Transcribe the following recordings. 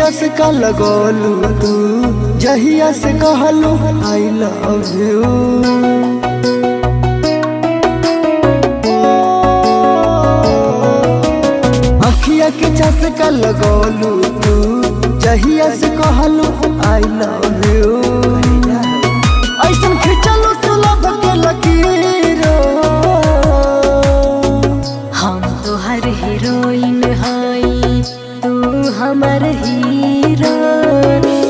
अखिया से का लगोलू तू जहिया से कहलू आई लव यू। अखिया के चस्का लगोलू तू जहिया से कहलू आई लव यू। ऐसन खिंचलू तू लब के लकीर। हम तोहर हीरोइन हई तू हमर हीरो।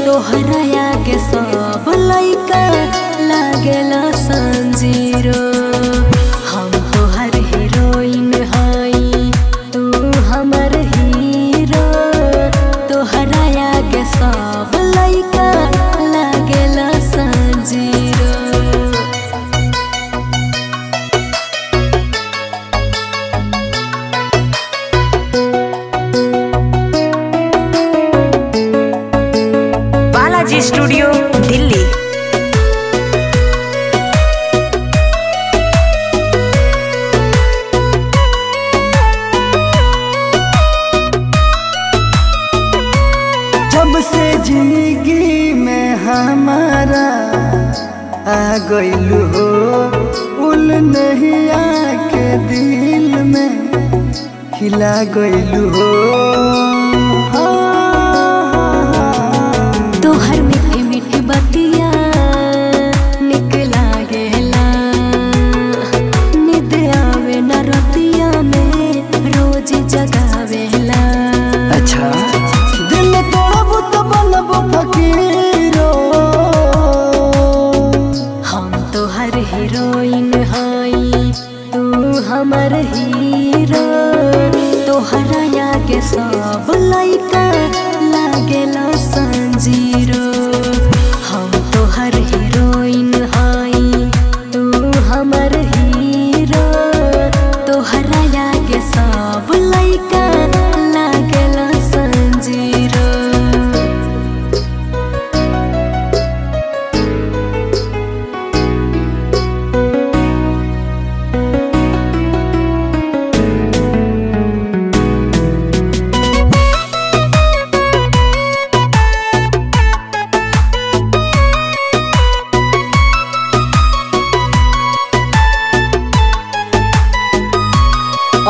तोहरा आगे सब लइका लागेला संजीरो। हम तोहर हीरोइन हई तू हमर हीरो। तोहरा आगे सब लइका लागेला संजीरो। बालाजी स्टूडियो दिल्ली। जब से जिंदगी में हमारा आ गइलू हो उल नहीं आके दिल में खिला गइलू हो। तोहर मीठी मीठी बतिया निक लागेला। निद आवे न रतिया में रोज जगावेला। अच्छा दिल तोड़बू तो बनबू फकीरो। हम तोहर हीरोइन हई तू हमर हीरो। तोहरा आगे सब लइका लागेला संजीरो। हम तोहर हीरोइन हई तू हमर हीरो। तोहरा आगे सब लइका लागेला संजीरो।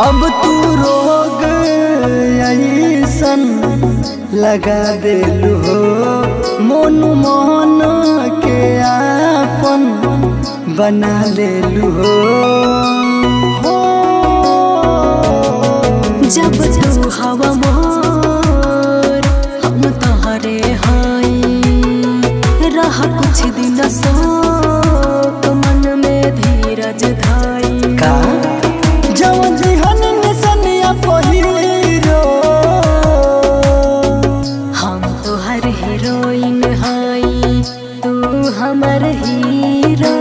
अब तू रोग ऐसन लगा देलू हो मोनू मोहन के आपन बना लेलू हो। जब तू हवा मोर हम तोहरे हई। रह कुछ दिन शोक मन में धीरज धाई। का जवन जिहन निसनिया पहिरो। हम तोहर हीरोइन हई तू हमर हीरो।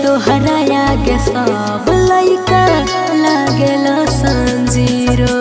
तोहरा आगे सब लइका लागेला संजीरो।